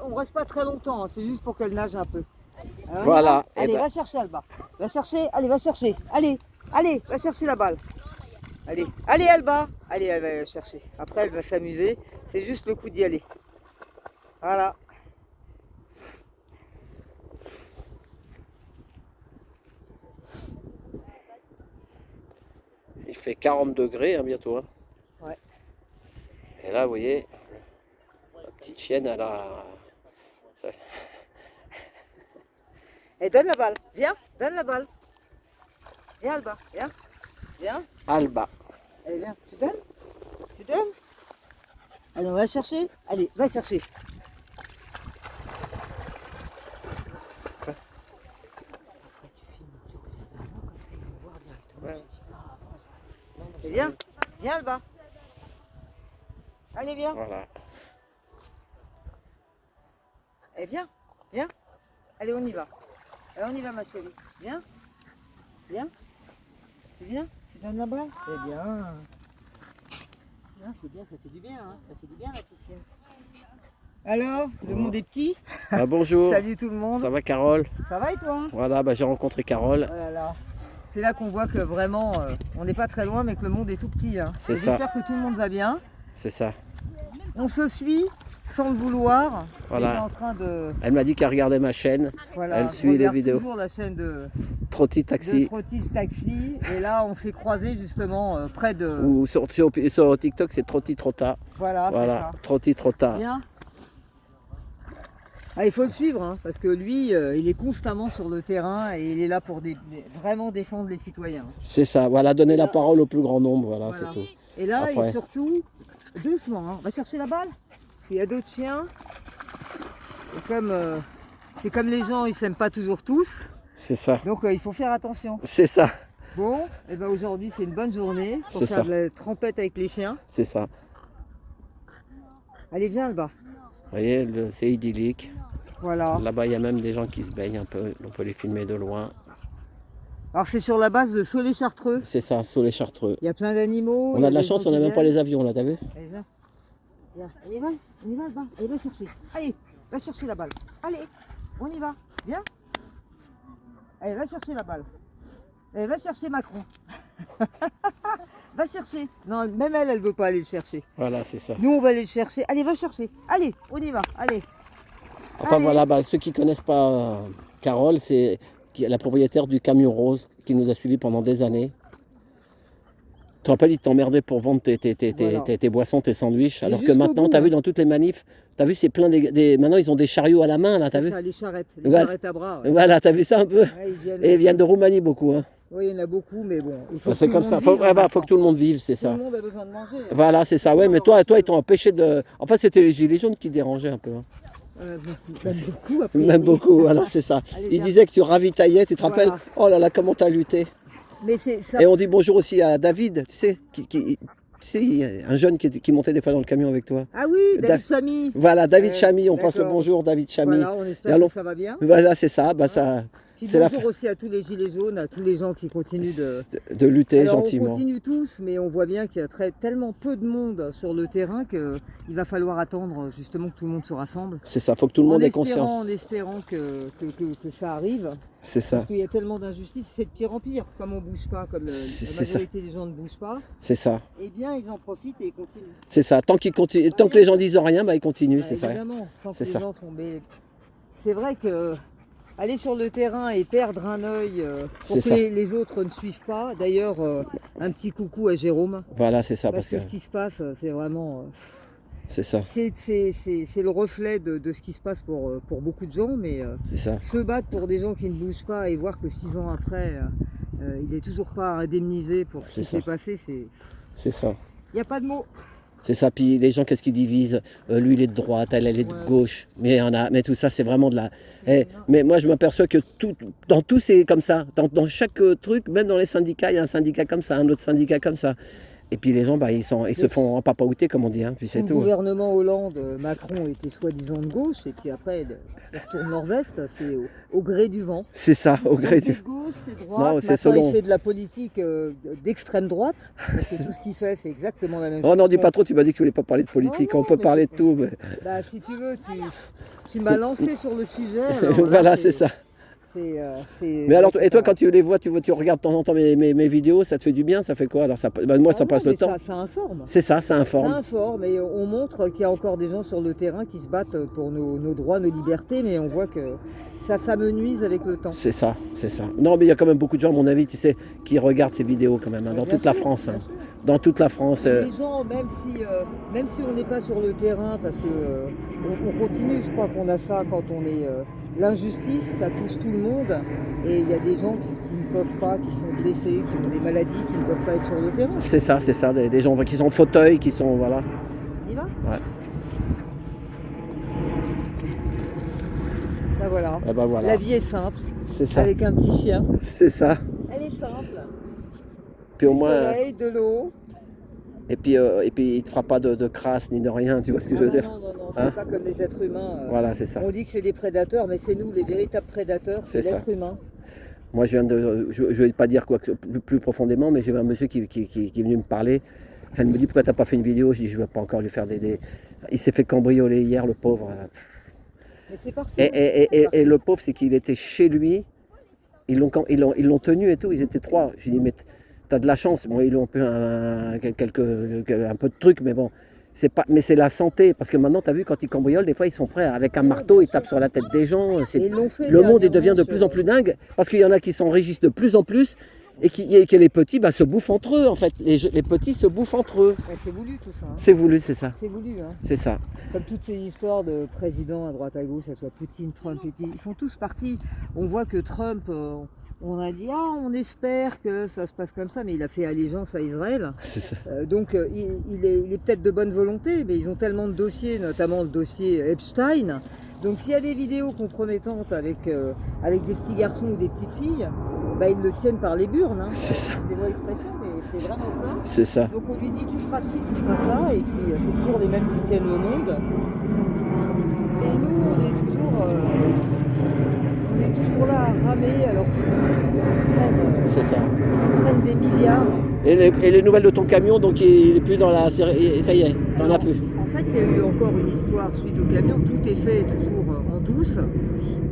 On reste pas très longtemps, hein, c'est juste pour qu'elle nage un peu. Alors, Voilà. allez, Eh ben, va chercher Alba. Va chercher, allez, va chercher. Allez, allez, va chercher la balle. Allez, allez Alba. Allez, elle va la chercher. Après, elle va s'amuser. C'est juste le coup d'y aller. Voilà. il fait 40 degrés hein, bientôt. Hein. Ouais. Et là, vous voyez, la petite chienne, elle a... Et donne la balle. Viens, donne la balle. Viens Alba, viens. Viens. Alba. Allez, viens. Tu donnes? Tu donnes? Allez, on va chercher. Allez, va chercher. Et viens, viens Alba. Allez, viens. Voilà. Eh viens, viens. Allez, on y va. Allez, on y va ma chérie. Viens. Viens. Tu viens? Tu donnes la balle? Eh bien. Bien, c'est bien, ça fait du bien, hein. Ça fait du bien la piscine. Alors, le monde est petit. Ah, bonjour. Salut tout le monde. Ça va Carole? Ça va et toi? Voilà, bah, j'ai rencontré Carole. Oh là là. C'est là qu'on voit que vraiment, on n'est pas très loin, mais que le monde est tout petit. Hein. C'est Et ça. j'espère que tout le monde va bien. C'est ça. On se suit sans le vouloir. Voilà. Elle est en train de... Elle m'a dit qu'elle regardait ma chaîne. Voilà, Elle je suit les regarde vidéos. toujours la chaîne de Trotti Taxi. Trotti Taxi. Et là, on s'est croisés justement près de... Ou sur TikTok, c'est Trotti Trotta. Voilà, Voilà, c'est Trotti Trotta. ça. Bien. Ah, il faut le suivre, hein, parce que lui, il est constamment sur le terrain et il est là pour vraiment défendre les citoyens. C'est ça, voilà, donner la parole au plus grand nombre, voilà, Voilà. c'est tout. Et là, Après. et surtout, doucement, hein, on va chercher la balle. Parce qu'il y a d'autres chiens. Et comme c'est comme les gens, ils s'aiment pas toujours tous. C'est ça, Donc il faut faire attention. c'est ça, Bon, et ben aujourd'hui c'est une bonne journée pour C'est faire ça. de la trempette avec les chiens. c'est ça. Allez, viens Alba. Vous voyez, c'est idyllique. Voilà. Là-bas, il y a même des gens qui se baignent un peu, on peut les filmer de loin. Alors c'est sur la base de Cholet-Chartreux. C'est ça, sous les Chartreux. Il y a plein d'animaux. On il y a de la des chance, gens on n'a qui même pas viennent. les avions, là, t'as vu? Allez, viens. Viens. Allez, va, on y va Alba. Allez, va chercher. Allez, va chercher la balle. Allez, on y va. Viens. Allez, va chercher la balle. Allez, va chercher Macron. Va chercher. Non, même elle, elle veut pas aller le chercher. Voilà, c'est ça. Nous, on va aller le chercher. Allez, va chercher. Allez, on y va. Allez. Enfin Allez. voilà, bah, ceux qui connaissent pas Carole, c'est la propriétaire du camion rose qui nous a suivis pendant des années. Tu te rappelles, il t'emmerdait pour vendre Voilà. tes boissons, tes sandwichs, alors que jusqu'au maintenant, bout, tu as hein. vu dans toutes les manifs, tu as vu, c'est plein maintenant ils ont des chariots à la main, là, tu as C'est vu? ça, les charrettes Voilà. à bras. Ouais. Voilà, tu as vu ça un peu? Ouais, ils viennent. Et ils viennent de Roumanie beaucoup. Hein. Oui, il y en a beaucoup, mais bon. Il faut C'est que comme tout le ça, monde faut, vive, ouais, bah, en faut même que tout le monde vive, c'est temps. Tout ça. le monde a besoin de manger. Voilà, c'est ça. Ouais, mais toi, ils t'ont empêché de. En fait, c'était les gilets jaunes qui dérangeaient un peu. Hein. Même beaucoup après. Même beaucoup, voilà, c'est ça. Allez, Ils viens. disaient que tu ravitaillais, tu te rappelles? Voilà. Oh là là, comment t'as lutté. Mais c'est ça. Et on dit bonjour aussi à David, tu sais, tu sais, un jeune qui montait des fois dans le camion avec toi. Ah oui, David Chamy. Voilà, David Chamy, on passe le d'accord. bonjour, David Chamy. Voilà, on Et espère allons- que ça va bien. Voilà, c'est ça, bah ça, Puis c'est la bonjour aussi à tous les gilets jaunes, à tous les gens qui continuent de lutter Alors, gentiment. on continue tous, mais on voit bien qu'il y a tellement peu de monde sur le terrain qu'il va falloir attendre justement que tout le monde se rassemble. C'est ça, faut que tout le monde ait conscience. En espérant que ça arrive, C'est ça, parce qu'il y a tellement d'injustice, c'est de pire en pire. Comme on bouge pas, comme la C'est majorité des gens ne bougent pas, c'est ça, eh bien ils en profitent et ils continuent. c'est ça. Tant que les gens disent rien, bah ils continuent, Bah, c'est ça. évidemment, quand C'est les ça. gens sont... Mais c'est vrai que aller sur le terrain et perdre un œil pour C'est que ça. les autres ne suivent pas. D'ailleurs, un petit coucou à Jérôme. Voilà, c'est ça, Parce parce que que ce qui se passe, c'est vraiment... c'est ça, c'est le reflet de ce qui se passe pour beaucoup de gens, mais c'est ça. se battre pour des gens qui ne bougent pas et voir que 6 ans après, il n'est toujours pas indemnisé pour ce C'est qui ça. s'est passé, C'est ça. il n'y a pas de mots. C'est ça, puis les gens, qu'est-ce qu'ils divisent? Lui, il est de droite, elle est de Ouais. gauche. Mais tout ça, c'est vraiment de la... mais moi, je m'aperçois que dans tout, c'est comme ça. Dans chaque truc, même dans les syndicats, il y a un syndicat comme ça, un autre syndicat comme ça. Et puis les gens, bah, ils se font empapaouter, comme on dit, hein, puis c'est Le tout. gouvernement Hollande, Macron était soi-disant de gauche, et puis après, il retourne nord-vest, c'est au gré du vent. C'est ça, au gré Donc, du... t'es de gauche, t'es de droite, Non, c'est maintenant selon. il fait de la politique d'extrême droite, et c'est tout ce qu'il fait, c'est exactement la même Oh chose. non, dis pas trop, tu m'as dit que tu voulais pas parler de politique, Non, on peut mais parler de c'est- tout, mais... Bah, si tu veux, tu m'as lancé sur le sujet. Alors là, voilà, c'est ça. Mais alors, et toi, quand tu les vois, tu regardes de temps en temps mes vidéos, ça te fait du bien, ça fait quoi? Alors, bah, moi, ça passe le temps. Ça informe. C'est ça, ça Ça informe. informe et on montre qu'il y a encore des gens sur le terrain qui se battent pour nos droits, nos libertés, mais on voit que ça s'amenuise avec le temps. C'est ça, c'est ça. Non, mais il y a quand même beaucoup de gens, à mon avis, tu sais, qui regardent ces vidéos quand même, hein, dans Bien toute la sûr, France. bien Hein. sûr. Dans toute la France. Les gens, même si on n'est pas sur le terrain, parce que on continue, je crois qu'on a ça quand on est... L'injustice, ça touche tout le monde, et il y a des gens qui ne peuvent pas, qui sont blessés, qui ont des maladies, qui ne peuvent pas être sur le terrain. C'est ça, des gens qui sont en fauteuil, qui sont, voilà. On y va? Ouais. Ben voilà. Ah bah voilà, La vie est simple, c'est ça, avec un petit chien. c'est ça. Elle est simple. Puis au Du moins, soleil, de l'eau. et puis il te fera pas de crasse ni de rien, tu vois ce que je veux dire? Non, Hein? c'est pas comme les êtres humains. Voilà, c'est ça. On dit que c'est des prédateurs, mais c'est nous les véritables prédateurs, c'est C'est ça. l'être humain. Moi, je vais pas dire quoi que plus profondément, mais j'ai un monsieur qui est venu me parler. Elle me dit pourquoi t'as pas fait une vidéo? Je dis je vais pas encore lui faire des... Il s'est fait cambrioler hier, le pauvre. Mais c'est partout. Et le pauvre, c'est qu'il était chez lui. Ils l'ont tenu et tout. Ils étaient 3. Je lui dis mais t'as de la chance. Bon, ils ont un peu un peu de trucs, mais bon. Mais c'est la santé, parce que maintenant, tu as vu, quand ils cambriolent, des fois, ils sont prêts avec un marteau, ils tapent sur la tête des gens. Et ils l'ont fait Le monde il devient de dernièrement plus en plus dingue, parce qu'il y en a qui s'enrichissent de plus en plus, et que les petits se bouffent entre eux, en fait. Les petits se bouffent entre eux. Ouais, c'est voulu tout ça. Hein. C'est voulu, c'est ça. C'est voulu. Hein. C'est ça. Comme toutes ces histoires de présidents à droite à gauche, que ce soit Poutine, Trump, ils font tous partie. On voit que Trump, on a dit on espère que ça se passe comme ça, mais il a fait allégeance à Israël. C'est ça. Donc il est peut-être de bonne volonté, mais ils ont tellement de dossiers, notamment le dossier Epstein. Donc s'il y a des vidéos compromettantes avec des petits garçons ou des petites filles, ils le tiennent par les burnes. Hein. C'est ça. C'est mon expression, mais c'est vraiment ça. C'est ça. Donc on lui dit tu feras ci, tu feras ça, et puis c'est toujours les mêmes qui tiennent le monde. Et nous on est toujours là à ramer alors qu'ils C'est ça. prennent des milliards. Et les nouvelles de ton camion, donc il est plus dans la série. Ça y est, t'en as plus. En fait, il y a eu encore une histoire suite au camion. Tout est fait toujours en douce,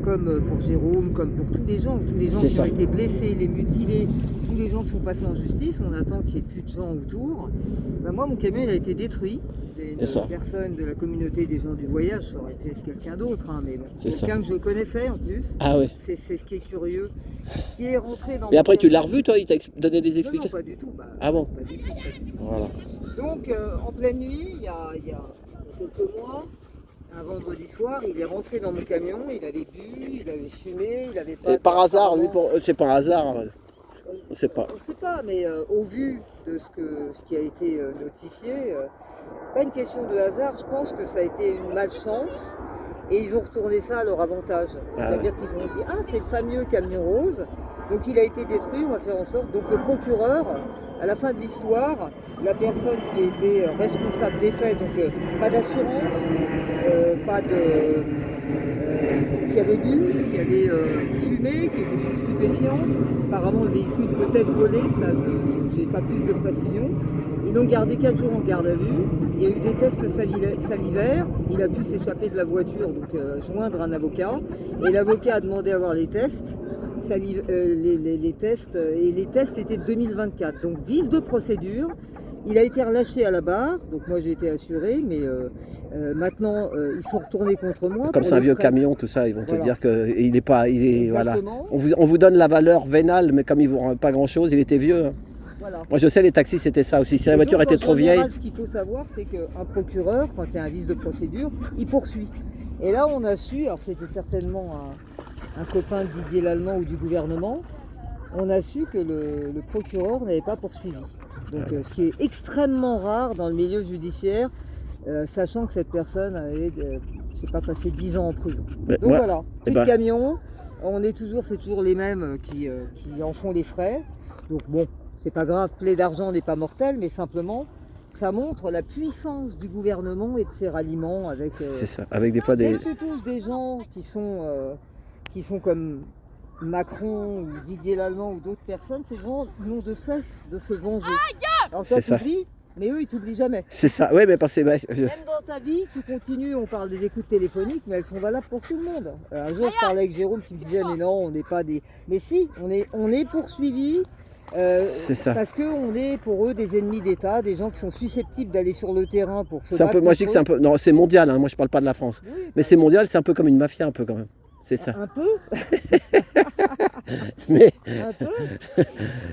comme pour Jérôme, comme pour tous les gens C'est qui ça. ont été blessés, les mutilés, tous les gens qui sont passés en justice. On attend qu'il n'y ait plus de gens autour. Moi, mon camion, il a été détruit. C'est ça. Une personne de la communauté des gens du voyage, ça aurait pu être quelqu'un d'autre, hein, mais bon, C'est ça. quelqu'un que je connaissais en plus. Ah ouais. C'est ce qui est curieux, qui est rentré dans. Mais mon après, tu l'as camion. revu, toi? Il t'a donné des Non, non, explications? pas du tout. Ah bon? Pas du tout, pas du tout. Voilà. Donc, en pleine nuit, il y a quelques mois, un vendredi soir, il est rentré dans mon camion, il avait bu, il avait fumé, il avait pas... Et par hasard, lui, apparemment- c'est par hasard. On sait pas. On ne sait pas, mais au vu de ce qui a été notifié, pas une question de hasard, je pense que ça a été une malchance, et ils ont retourné ça à leur avantage. Ah C'est-à-dire qu'ils ont dit, c'est le fameux camion rose, donc il a été détruit, on va faire en sorte. Donc le procureur, à la fin de l'histoire, la personne qui était responsable des faits, donc pas d'assurance, qui avait bu, qui avait fumé, qui était sous stupéfiant. Apparemment le véhicule peut être volé, ça je n'ai pas plus de précision. Ils l'ont gardé 4 jours en garde à vue. Il y a eu des tests salivaires. Il a pu s'échapper de la voiture, donc joindre un avocat. Et l'avocat a demandé à voir les tests. Les tests, et les tests étaient de 2024. Donc vice de procédure. Il a été relâché à la barre, donc moi j'ai été assuré, mais maintenant ils sont retournés contre moi. Comme pour c'est un les vieux frais. camion, tout ça, ils vont te Voilà. dire qu'il est pas. Voilà. Exactement. On vous donne la valeur vénale, mais comme il ne vous rend pas grand chose, il était vieux. Hein. Voilà. Moi je sais, les taxis c'était ça aussi. Si la Et voiture donc, était en trop vieille. général, ce qu'il faut savoir, c'est qu'un procureur, quand il y a un vice de procédure, il poursuit. Et là, on a su, alors c'était certainement un copain de Didier Lallemand ou du gouvernement, on a su que le procureur n'avait pas poursuivi. Donc, ce qui est extrêmement rare dans le milieu judiciaire, sachant que cette personne avait, je sais pas, passé 10 ans en prison. Mais Donc moi, voilà, plus ben- de camions, c'est toujours les mêmes qui en font les frais. Donc bon, c'est pas grave, plaie d'argent n'est pas mortelle, mais simplement, ça montre la puissance du gouvernement et de ses ralliements avec... C'est ça, avec des fois dès des... que tu touches des gens qui sont comme Macron ou Didier Lallemand ou d'autres personnes, ces gens n'ont de cesse de se venger. Alors toi, C'est ça. t'oublies, mais eux, ils t'oublient jamais. C'est ça, ouais, mais parce que... Même dans ta vie, tu continues, on parle des écoutes téléphoniques, mais elles sont valables pour tout le monde. Un jour, je parlais avec Jérôme qui me disait, mais non, on n'est pas des... Mais si, on est poursuivis. C'est ça. Parce qu'on est pour eux des ennemis d'État, des gens qui sont susceptibles d'aller sur le terrain pour se C'est un battre. peu, moi je dis que c'est un peu... Non, c'est mondial, hein, moi je parle pas de la France. Oui, Mais c'est mondial, c'est un peu comme une mafia un peu quand même. C'est ça. un peu. Mais... Un peu.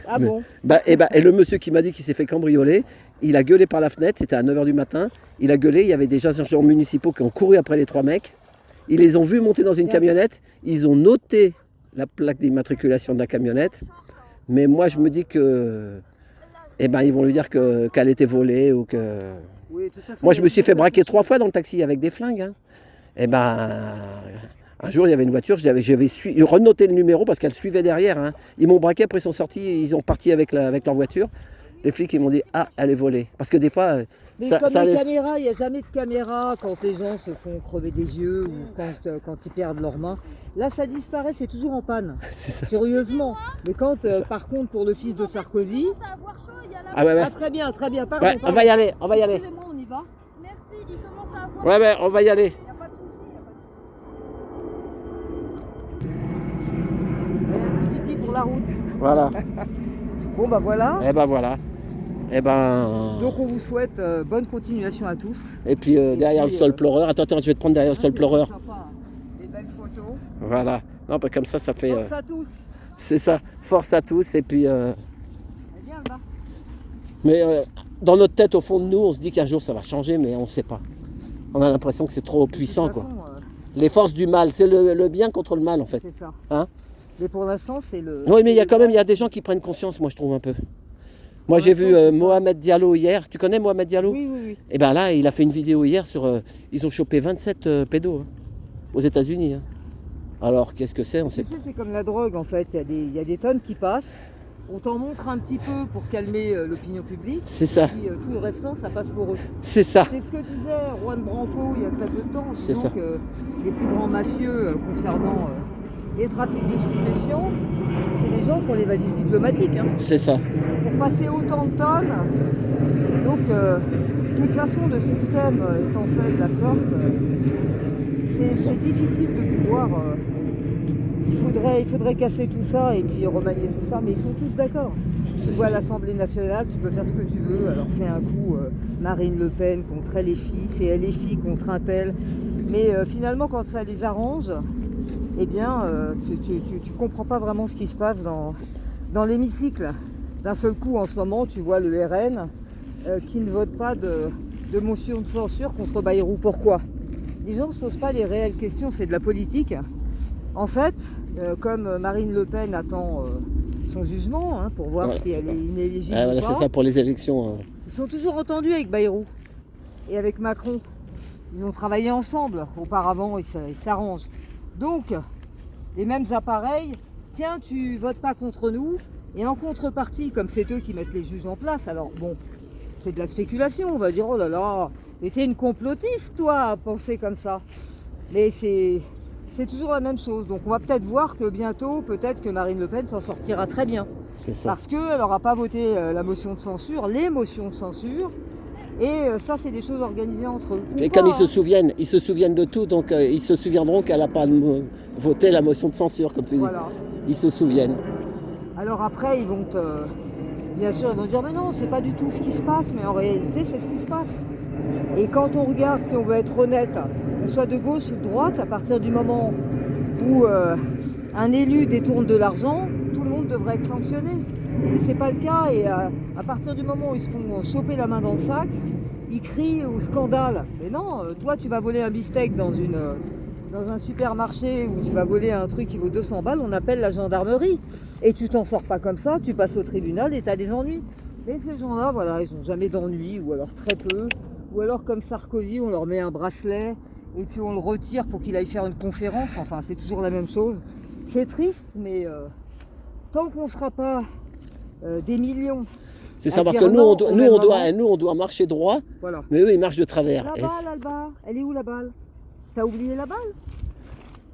Ah bon. Et le monsieur qui m'a dit qu'il s'est fait cambrioler, il a gueulé par la fenêtre, c'était à 9h du matin, il a gueulé, il y avait des agents municipaux qui ont couru après les 3 mecs, ils les ont vus monter dans une camionnette, ils ont noté la plaque d'immatriculation de la camionnette, mais moi je me dis que, ils vont lui dire qu'elle était volée ou que... Oui, de toute façon, Moi il y je a me suis fait toujours braquer la 3 fois dans le taxi avec des flingues. Hein. Un jour il y avait une voiture, j'avais renoté le numéro parce qu'elle suivait derrière. Hein. Ils m'ont braqué, après ils sont sortis, ils ont parti avec leur voiture. Les flics ils m'ont dit ah elle est volée. Parce que des fois... Mais comme les caméras, il n'y a jamais de caméra quand les gens se font crever des yeux ou quand ils perdent leurs mains. Là, ça disparaît, c'est toujours en panne, curieusement. Mais quand, par contre, pour le fils de Sarkozy... Ah ouais. Ah, très bien, pardon. Ouais, on va y aller, on va y aller. Excusez-moi, on y va. Merci, il commence à avoir... Ouais, on va y aller. Il n'y a pas de souci, un petit pipi pour la route. Voilà. Bon, bah voilà. Voilà. Donc on vous souhaite bonne continuation à tous. Et puis derrière le sol pleureur, attends, je vais te prendre derrière le sol pleureur. Sympa, des belles photos. Voilà. Non, comme ça fait... Force à tous. C'est ça, force à tous. Et puis... Elle vient là. Mais dans notre tête, au fond de nous, on se dit qu'un jour ça va changer, mais on ne sait pas. On a l'impression que c'est trop puissant, quoi. Les forces du mal, c'est le bien contre le mal, en fait. C'est ça. Hein? Mais pour l'instant, c'est le... Oui, mais il y a des gens qui prennent conscience, moi, je trouve un peu. Moi, j'ai vu Mohamed Diallo hier. Tu connais Mohamed Diallo? Oui. Et bien là, il a fait une vidéo hier sur... ils ont chopé 27 pédos hein, aux États-Unis. Hein. Alors, qu'est-ce que c'est? On sait. Tu sais, c'est comme la drogue, en fait. Il y a des tonnes qui passent. On t'en montre un petit peu pour calmer l'opinion publique. C'est ça. Et puis tout le restant, ça passe pour eux. C'est ça. C'est ce que disait Juan Branco il y a très peu de temps. C'est ça. Que les plus grands mafieux concernant les trafics de stupéfiants, c'est des gens qui ont les valises diplomatiques. Hein. C'est ça. Pour passer autant de tonnes, donc de toute façon, le système étant fait de la sorte, c'est difficile de pouvoir... Il faudrait casser tout ça et puis remanier tout ça, mais ils sont tous d'accord. Tu vois, à l'Assemblée nationale, tu peux faire ce que tu veux. Alors c'est un coup Marine Le Pen contre LFI, c'est LFI contre un tel. Mais finalement, quand ça les arrange, eh bien, tu comprends pas vraiment ce qui se passe dans l'hémicycle. D'un seul coup, en ce moment, tu vois le RN qui ne vote pas de motion de censure contre Bayrou. Pourquoi? Les gens ne se posent pas les réelles questions, c'est de la politique. En fait, comme Marine Le Pen attend son jugement pour voir si elle est inéligible ou pas, c'est ça pour les élections. ils sont toujours entendus avec Bayrou et avec Macron. Ils ont travaillé ensemble auparavant, ils s'arrangent. Donc, les mêmes appareils, tiens, tu votes pas contre nous, et en contrepartie, comme c'est eux qui mettent les juges en place, alors bon, c'est de la spéculation, on va dire, oh là là, mais t'es une complotiste, toi, à penser comme ça. Mais c'est toujours la même chose. Donc on va peut-être voir que bientôt, peut-être que Marine Le Pen s'en sortira très bien. C'est ça. Parce qu'elle n'aura pas voté la motion de censure, les motions de censure. Et ça, c'est des choses organisées entre eux. Et comme ils se souviennent de tout, donc ils se souviendront qu'elle n'a pas voté la motion de censure, comme tu dis. Voilà. Ils se souviennent. Alors après, ils vont bien sûr, ils vont dire, mais non, c'est pas du tout ce qui se passe, mais en réalité, c'est ce qui se passe. Et quand on regarde, si on veut être honnête, qu'on soit de gauche ou de droite, à partir du moment où un élu détourne de l'argent, tout le monde devrait être sanctionné. Mais c'est pas le cas, et à partir du moment où ils se font choper la main dans le sac, ils crient au scandale. Mais non, toi tu vas voler un beefsteak dans un supermarché où tu vas voler un truc qui vaut 200 balles, on appelle la gendarmerie. Et tu t'en sors pas comme ça, tu passes au tribunal et tu as des ennuis. Et ces gens-là, voilà, ils n'ont jamais d'ennuis, ou alors très peu. Ou alors comme Sarkozy, on leur met un bracelet et puis on le retire pour qu'il aille faire une conférence. Enfin, c'est toujours la même chose. C'est triste, mais tant qu'on ne sera pas des millions. C'est ça, parce que nous, on doit marcher droit, Voilà. mais eux, ils marchent de travers. La Et balle, Alba, elle est où la balle? T'as oublié la balle?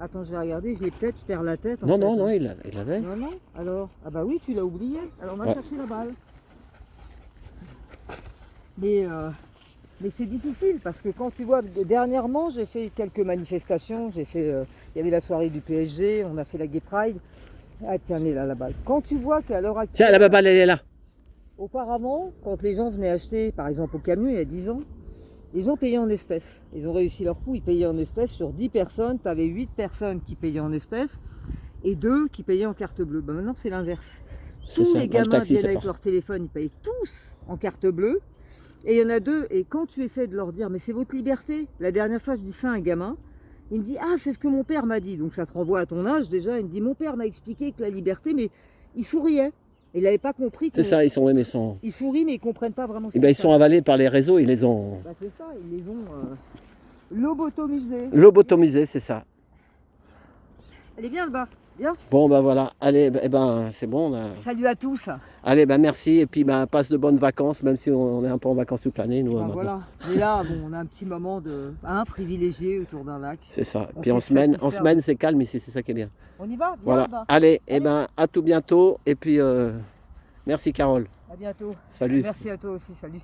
Attends, je vais regarder, je l'ai peut-être, je perds la tête. non, non, non, il avait. Non, non, alors, ah bah oui, tu l'as oublié. Alors on va Ouais. chercher la balle. Mais c'est difficile parce que quand tu vois, dernièrement, j'ai fait quelques manifestations. Il y avait la soirée du PSG, on a fait la Gay Pride. Ah tiens, elle est là la balle. Quand tu vois qu'à l'heure actuelle, Tiens, la balle, elle est là. auparavant, quand les gens venaient acheter, par exemple au camion il y a 10 ans, les gens payaient en espèces. Ils ont réussi leur coup, ils payaient en espèces. Sur 10 personnes, tu avais 8 personnes qui payaient en espèces et 2 qui payaient en carte bleue. Ben maintenant, c'est l'inverse. C'est Tous ça, les dans le gamins taxi, viennent c'est avec pas. leur téléphone, ils payent tous en carte bleue. Et il y en a 2, et quand tu essaies de leur dire, mais c'est votre liberté. La dernière fois, je dis ça à un gamin, il me dit, ah, c'est ce que mon père m'a dit. Donc ça te renvoie à ton âge déjà. Il me dit, mon père m'a expliqué que la liberté, mais il souriait. Il n'avait pas compris que. C'est ça, ils sont mais sont. Ils sourient, mais ils ne comprennent pas vraiment ce Eh que ben, ils c'est. sont avalés par les réseaux, ils les ont Bah, c'est ça, ils les ont lobotomisés. lobotomisés, c'est ça. Elle est bien le bas, bien. Bon, ben voilà, allez, c'est bon. Salut à tous. Allez, ben merci, et puis passe de bonnes vacances, même si on est un peu en vacances toute l'année, nous. Ben, maintenant. voilà. Mais là, bon, on a un petit moment de privilégié autour d'un lac. C'est ça. On Puis en sait semaine, satisfaire. c'est calme ici, c'est ça qui est bien. On y va, viens Voilà. là-bas. Allez, Allez. à tout bientôt, et puis merci Carole. À bientôt. Salut. Merci à toi aussi, salut.